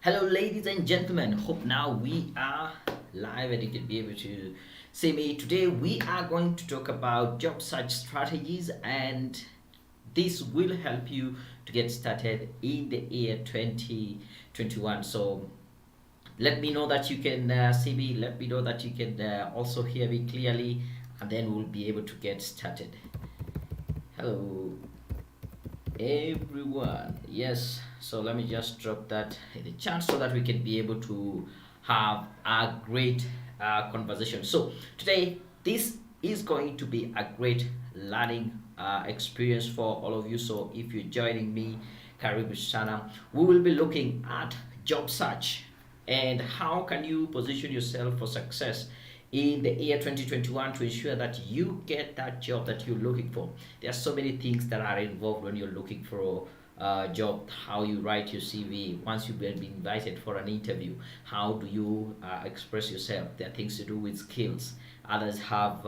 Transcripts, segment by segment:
Hello, ladies and gentlemen. Hope now we are live and you can be able to see me. Today, we are going to talk about job search strategies, and this will help you to get started in the year 2021. So, let me know that you can see me, let me know that you can also hear me clearly, and then we'll be able to get started. Hello, everyone. Yes, so let me just drop that in the chat so that we can be able to have a great conversation. So today this is going to be a great learning experience for all of you. So if you're joining me, karibu sana. We will be looking at job search and how can you position yourself for success in the year 2021 to ensure that you get that job that you're looking for. There are so many things that are involved when you're looking for a job. How you write your CV once you've been invited for an interview, how do you express yourself. There are things to do with skills. Others have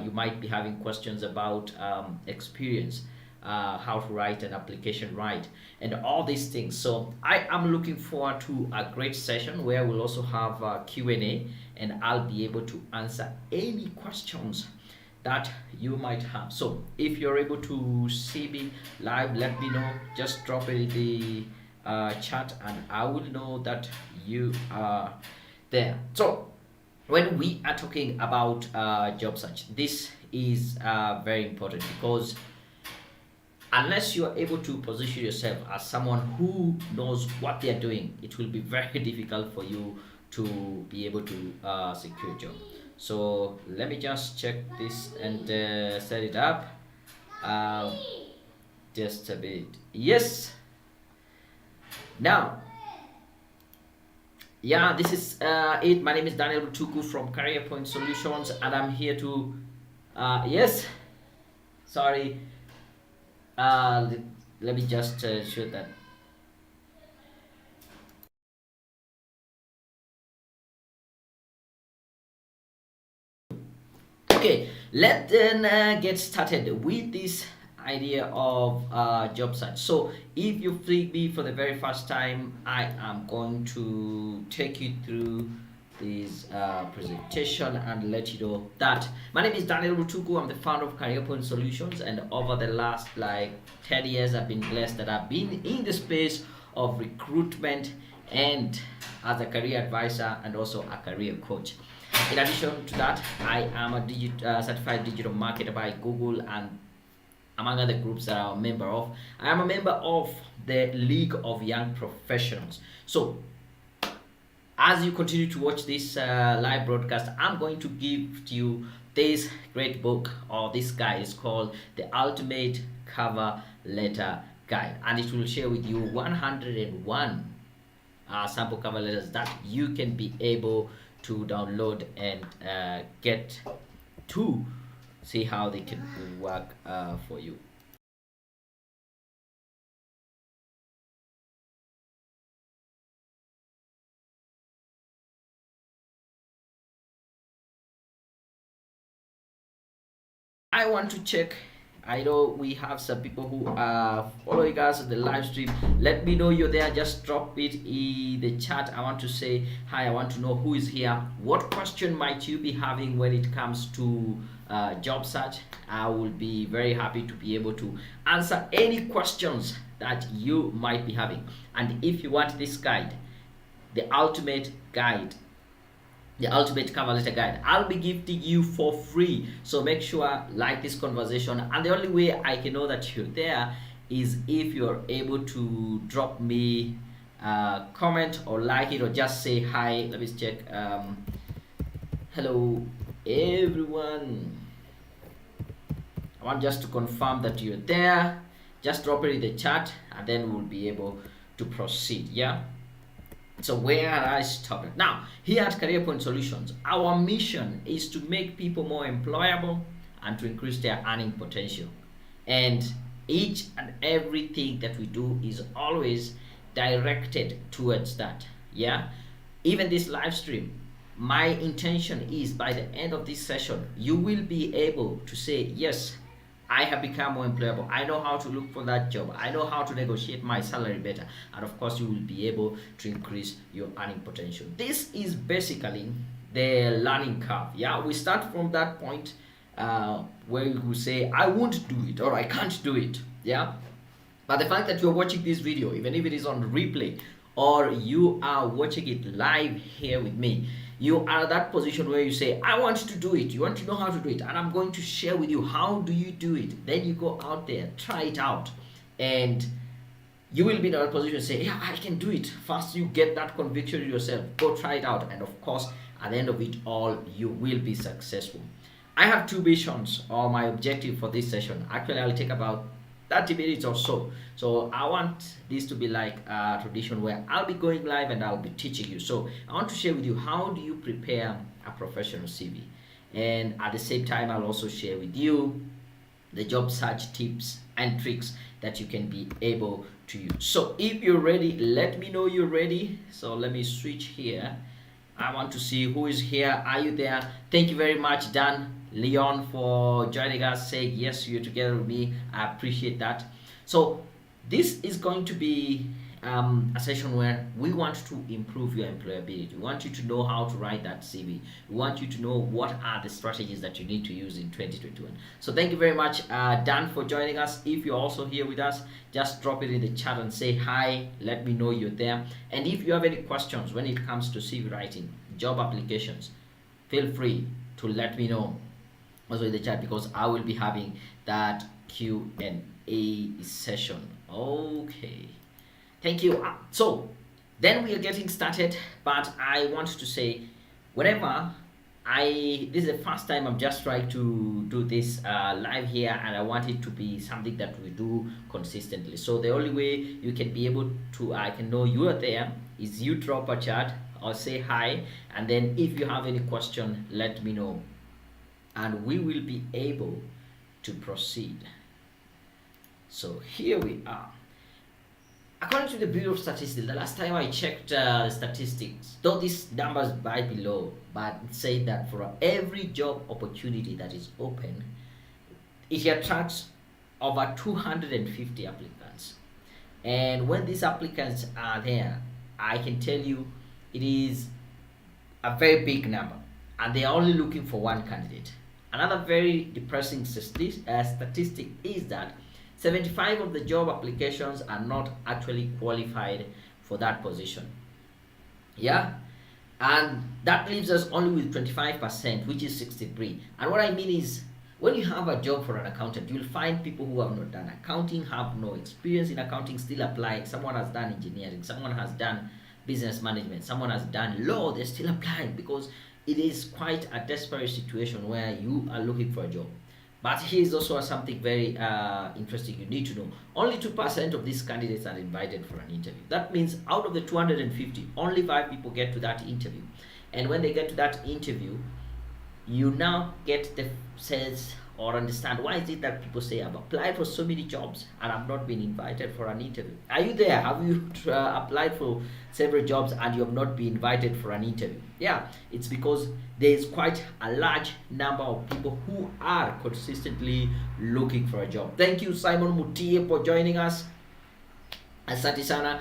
you might be having questions about experience, how to write an application right, and all these things. So I am looking forward to a great session where we'll also have a Q&A, and I'll be able to answer any questions that you might have. So if you're able to see me live, let me know. Just drop it in the chat and I will know that you are there. So when we are talking about job search, this is very important because unless you are able to position yourself as someone who knows what they are doing, it will be very difficult for you to be able to secure a job. So let me just check this and set it up. Uh, just a bit. Yes. Now, yeah, this is it. My name is Daniel Rutugo from Career Point Solutions, and I'm here to. Yes. Sorry. Let me just show that. Okay, let's then get started with this idea of job search. So, if you see me for the very first time, I am going to take you through this presentation and let you know that my name is Daniel Rutuku. I'm the founder of Career Point Solutions, and over the last like 10 years, I've been blessed that I've been in the space of recruitment and as a career advisor and also a career coach. In addition to that, I am a certified digital marketer by Google, and among other groups that I'm a member of, I am a member of the League of Young Professionals. So, as you continue to watch this live broadcast, I'm going to give to you this great book or this guide. It's called The Ultimate Cover Letter Guide, and it will share with you 101 sample cover letters that you can be able to download and get to see how they can work for you. I want to check. I know we have some people who are following us on the live stream. Let me know you're there. Just drop it in the chat. I want to say hi. I want to know who is here. What question might you be having when it comes to job search? I will be very happy to be able to answer any questions that you might be having. And if you want this guide, the ultimate guide, the ultimate cover letter guide, I'll be gifting you for free. So make sure like this conversation, and the only way I can know that you're there is if you're able to drop me a comment or like it or just say hi. Let me check. Hello everyone. I want just to confirm that you're there. Just drop it in the chat and then we'll be able to proceed. Yeah. So where I stopped. Now, here at Career Point Solutions, our mission is to make people more employable and to increase their earning potential. And each and everything that we do is always directed towards that. Yeah. Even this live stream, my intention is by the end of this session, you will be able to say, yes, I have become more employable. I know how to look for that job. I know how to negotiate my salary better. And of course, you will be able to increase your earning potential. This is basically the learning curve. Yeah, we start from that point where you say, I won't do it or I can't do it. Yeah, but the fact that you're watching this video, even if it is on replay or you are watching it live here with me, you are that position where you say, I want to do it. You want to know how to do it. And I'm going to share with you how do you do it. Then you go out there, try it out. And you will be in a position to say, yeah, I can do it. First, you get that conviction yourself. Go try it out. And of course, at the end of it all, you will be successful. I have two visions or my objective for this session. Actually, I'll take about 30 minutes or so. So I want this to be like a tradition where I'll be going live and I'll be teaching you. So I want to share with you how do you prepare a professional CV. And at the same time, I'll also share with you the job search tips and tricks that you can be able to use. So if you're ready, let me know you're ready. So let me switch here. I want to see who is here. Are you there? Thank you very much, Dan Leon, for joining us. Say yes, you're together with me. I appreciate that. So this is going to be a session where we want to improve your employability. We want you to know how to write that CV. We want you to know what are the strategies that you need to use in 2021. So thank you very much, Dan, for joining us. If you're also here with us, just drop it in the chat and say hi. Let me know you're there. And if you have any questions when it comes to CV writing, job applications, feel free to let me know also in the chat, because I will be having that Q&A session. Okay. Thank you. So then we are getting started, but I want to say, whenever this is the first time I'm just trying to do this live here, and I want it to be something that we do consistently. So the only way you can be able to, I can know you are there, is you drop a chat or say hi, and then if you have any question, let me know, and we will be able to proceed. So here we are. According to the Bureau of Statistics, the last time I checked statistics, though these numbers might be low, but it said that for every job opportunity that is open, it attracts over 250 applicants. And when these applicants are there, I can tell you it is a very big number, and they are only looking for one candidate. Another very depressing statistic is that 75 of the job applications are not actually qualified for that position. Yeah, and that leaves us only with 25%, which is 63. And what I mean is, when you have a job for an accountant, you'll find people who have not done accounting, have no experience in accounting, still applying. Someone has done engineering, someone has done business management, someone has done law, they're still applying, because it is quite a desperate situation where you are looking for a job. But here's also something very interesting you need to know. Only 2% of these candidates are invited for an interview. That means out of the 250, only 5 people get to that interview. And when they get to that interview, you now get the sense or understand why is it that people say, I've applied for so many jobs and I've not been invited for an interview. Are you there? Have you applied for several jobs and you have not been invited for an interview? Yeah, it's because there is quite a large number of people who are consistently looking for a job. Thank you, Simon Mutie, for joining us. Asante sana.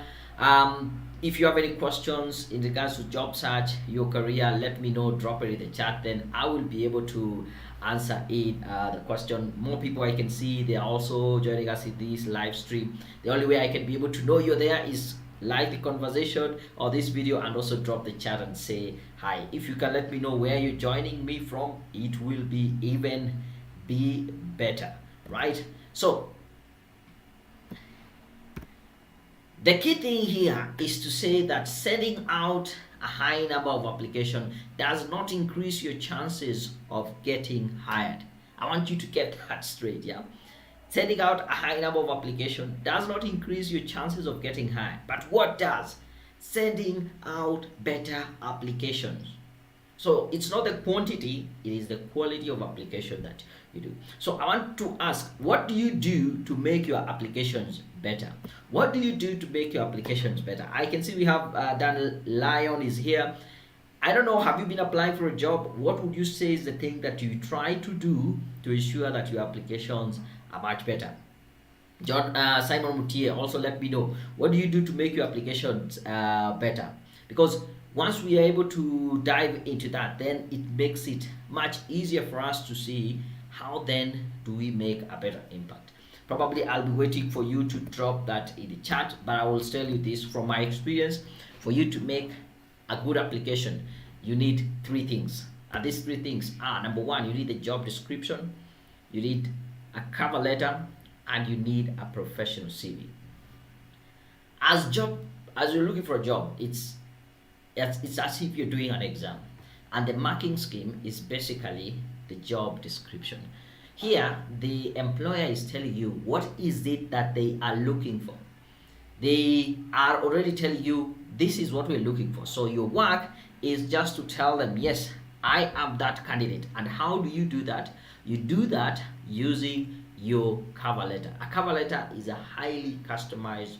If you have any questions in regards to job search, your career, let me know, drop it in the chat, then I will be able to answer it, the question. More people I can see, they are also joining us in this live stream. The only way I can be able to know you're there is like the conversation or this video, and also drop the chat and say hi. If you can let me know where you're joining me from, it will be even better, right? So the key thing here is to say that sending out a high number of applications does not increase your chances of getting hired. I want you to get that straight, yeah? Sending out a high number of applications does not increase your chances of getting hired. But what does? Sending out better applications. So it's not the quantity, it is the quality of application that you do. So I want to ask, what do you do to make your applications better? What do you do to make your applications better? I can see we have Dan Lion is here. I don't know, have you been applying for a job? What would you say is the thing that you try to do to ensure that your applications much better. Simon Mutier also let me know, what do you do to make your applications better? Because once we are able to dive into that, then it makes it much easier for us to see how then do we make a better impact. Probably I'll be waiting for you to drop that in the chat, but I will tell you this from my experience. For you to make a good application, you need three things. And these three things are: number one, you need a job description, you need a cover letter, and you need a professional CV. As you're looking for a job, it's as if you're doing an exam, and the marking scheme is basically the job description. Here the employer is telling you what is it that they are looking for. They are already telling you this is what we're looking for, so your work is just to tell them, yes, I am that candidate. And how do you do that? You do that using your cover letter. A cover letter is a highly customized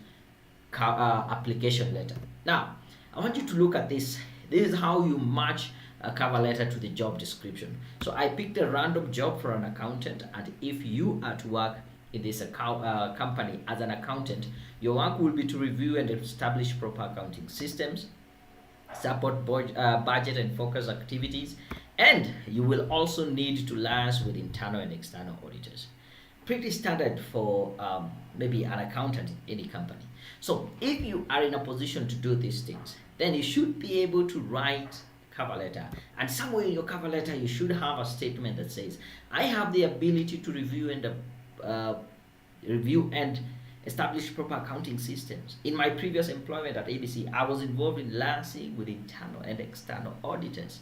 application letter. Now I want you to look at this. This is how you match a cover letter to the job description. So I picked a random job for an accountant, and if you are to work in this company as an accountant, your work will be to review and establish proper accounting systems, support budget and focus activities, and you will also need to liaise with internal and external auditors. Pretty standard for maybe an accountant in any company. So if you are in a position to do these things, then you should be able to write cover letter, and somewhere in your cover letter you should have a statement that says, I have the ability to review and establish proper accounting systems. In my previous employment at ABC, I was involved in liaising with internal and external auditors.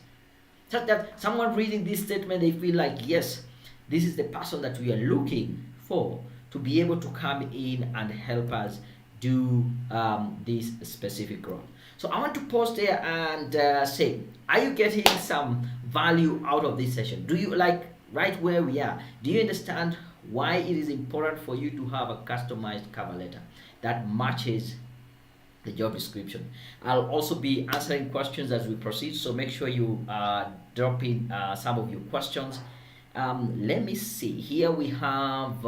So that someone reading this statement, they feel like, yes, this is the person that we are looking for to be able to come in and help us do this specific role. So I want to pause there and say, are you getting some value out of this session? Do you, like right where we are, do you understand why it is important for you to have a customized cover letter that matches the job description? I'll also be answering questions as we proceed, so make sure you drop in some of your questions. Let me see. Here we have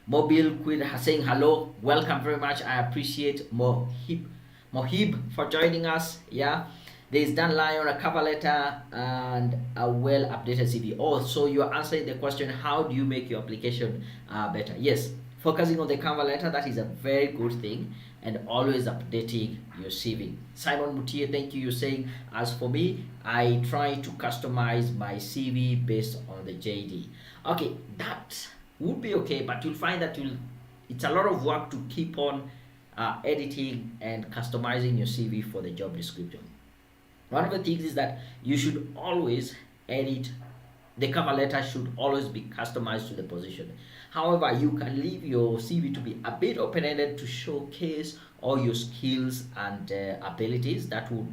Mobile Quid saying hello, welcome very much. I appreciate Mohib for joining us. Yeah, there's Dan Lion, a cover letter and a well updated CV. Oh, so you're answering the question, how do you make your application better? Yes, focusing on the cover letter, that is a very good thing, and always updating your CV. Simon Mutier, thank you. You're saying, as for me, I try to customize my CV based on the JD. Okay, that would be okay, but you'll find that it's a lot of work to keep on editing and customizing your CV for the job description. One of the things is that you should always edit, the cover letter should always be customized to the position. However, you can leave your CV to be a bit open-ended to showcase all your skills and abilities. That would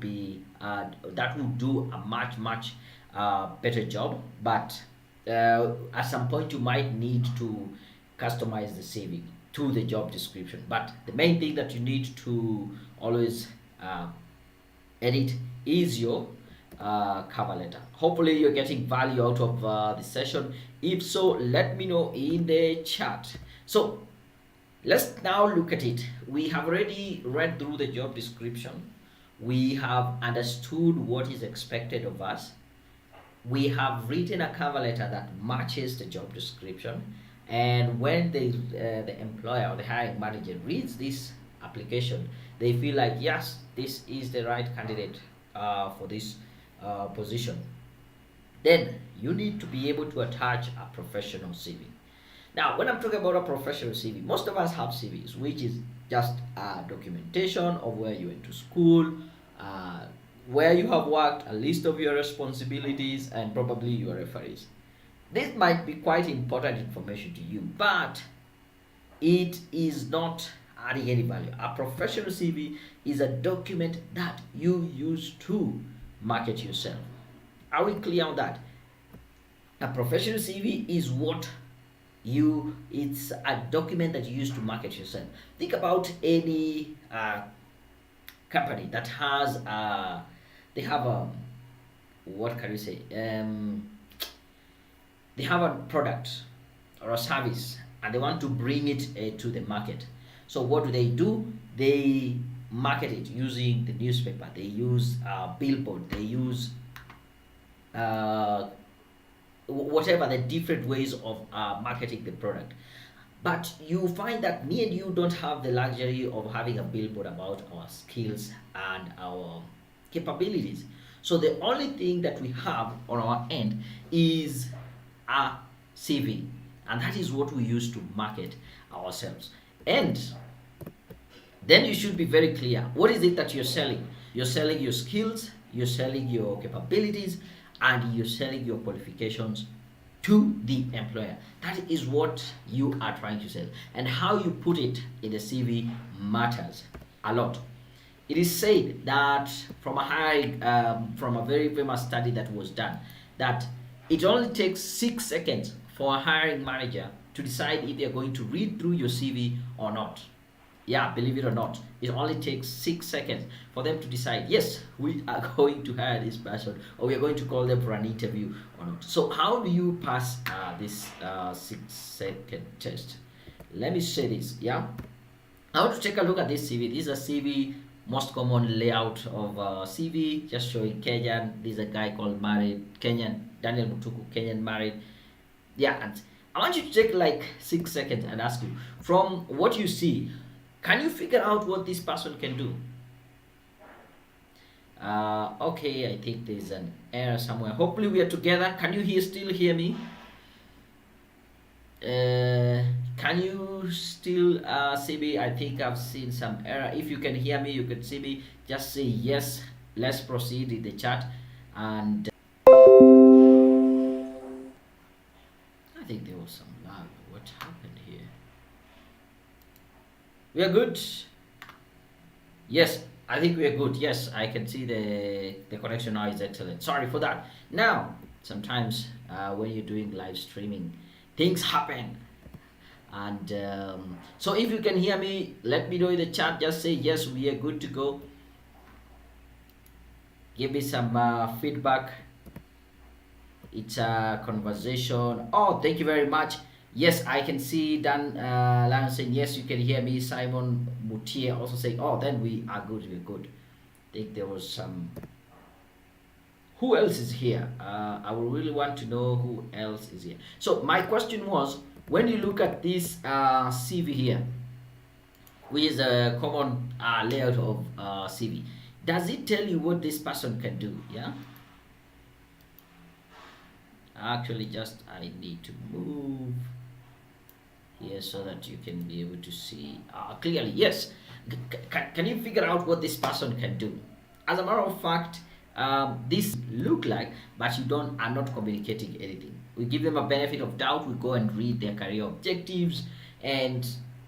do a much better job. But at some point, you might need to customize the CV to the job description. But the main thing that you need to always edit is your cover letter. Hopefully you're getting value out of the session. If so, let me know in the chat. So let's now look at it. We have already read through the job description. We have understood what is expected of us. We have written a cover letter that matches the job description, and when the employer or the hiring manager reads this application, they feel like, yes, this is the right candidate for this position. Then you need to be able to attach a professional CV. Now, when I'm talking about a professional CV, most of us have CVs, which is just a documentation of where you went to school, where you have worked, a list of your responsibilities, and probably your referees. This might be quite important information to you, but it is not adding any value. A professional CV is a document that you use to market yourself. Are we clear on that? A professional CV is it's a document that you use to market yourself. Think about any company that has they have a, what can you say, they have a product, or a service, and they want to bring it to the market. So what do? They market it using the newspaper. They use billboard. They use uh, whatever the different ways of marketing the product. But you find that me and you don't have the luxury of having a billboard about our skills and our capabilities. So the only thing that we have on our end is a CV, and that is what we use to market ourselves. And then you should be very clear, what is it that you're selling? You're selling your skills, you're selling your capabilities, and you're selling your qualifications to the employer. That is what you are trying to sell, and how you put it in the CV matters a lot. It is said that from a very famous study that was done, that it only takes 6 seconds for a hiring manager to decide if they're going to read through your CV or not. Yeah, believe it or not, it only takes 6 seconds for them to decide, yes, we are going to hire this person, or we are going to call them for an interview or not. So how do you pass this 6 second test? Let me say this. Yeah, I want to take a look at this CV. This is a CV, most common layout of CV, just showing Kenyan. This is a guy called married Kenyan, Daniel Mutuku, Kenyan, married. Yeah, and I want you to take like 6 seconds and ask you, from what you see, can you figure out what this person can do? Okay, I think there's an error somewhere. Hopefully we are together. Can you still hear me? Can you still see me? I think I've seen some error. If you can hear me, you can see me. Just say yes. Let's proceed in the chat. And I think there was some lag. What happened here? We are good. Yes, I think we are good. Yes, I can see the connection now is excellent. Sorry for that. Now, sometimes when you're doing live streaming, things happen. And so if you can hear me, let me know in the chat. Just say yes, we are good to go. Give me some feedback. It's a conversation. Oh, thank you very much. Yes, I can see Dan Lion saying yes, you can hear me. Simon Mutier also saying, oh, then we are good. We're good. I think there was some. Who else is here? I would really want to know who else is here. So my question was, when you look at this CV here, which is a common layout of CV, does it tell you what this person can do? Yeah. Actually, just I need to move here so that you can be able to see clearly. Yes. Can you figure out what this person can do? As a matter of fact, this look like, but you don't are not communicating anything. We give them a benefit of doubt. We go and read their career objectives, and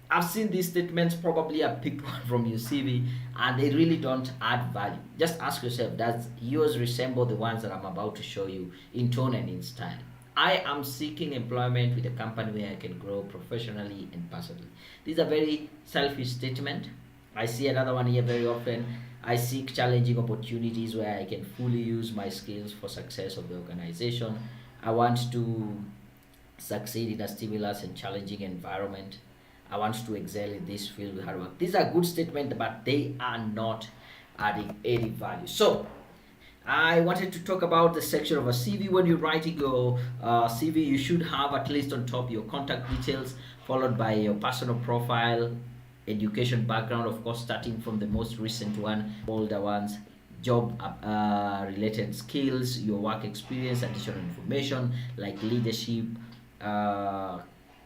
I've seen these statements. Probably I picked one from your CV, and they really don't add value. Just ask yourself, does yours resemble the ones that I'm about to show you in tone and in style? I am seeking employment with a company where I can grow professionally and personally. These are very selfish statement. I see another one here very often. I seek challenging opportunities where I can fully use my skills for success of the organization. I want to succeed in a stimulus and challenging environment. I want to excel in this field with hard work. These are good statements, but they are not adding any value. So I wanted to talk about the section of a CV. When you're writing your CV, you should have at least on top your contact details, followed by your personal profile, education background, of course, starting from the most recent one, older ones, job related skills, your work experience, additional information like leadership,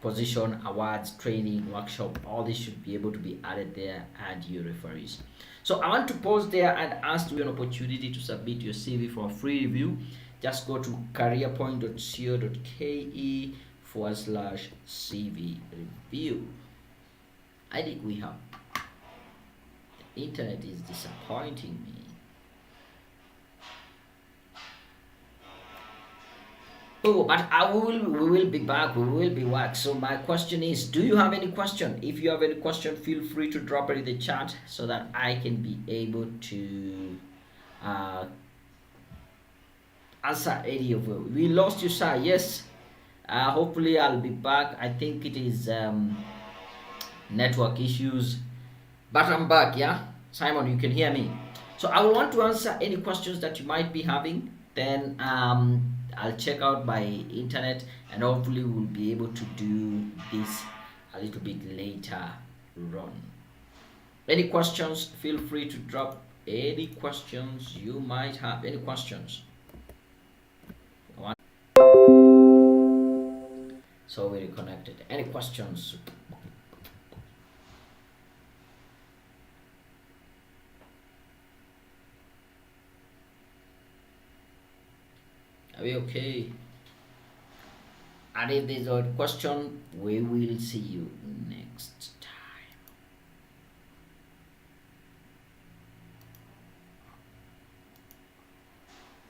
position, awards, training, workshop. All this should be able to be added there, and your referees. So I want to pause there and ask you an opportunity to submit your CV for a free review. Just go to careerpoint.co.ke/CV review. I think we have. The internet is disappointing me. Oh, but we will be back. We will be back. So my question is, do you have any question? If you have any question, feel free to drop it in the chat so that I can be able to answer any of you. We lost you, sir. Yes. Hopefully I'll be back. I think it is network issues, but I'm back. Yeah, Simon, you can hear me. So I will want to answer any questions that you might be having. Then I'll check out my internet, and hopefully we'll be able to do this a little bit later on. Any questions? Feel free to drop any questions you might have. Any questions? So we reconnected. Any questions? Are we okay? And if there's a question, we will see you next.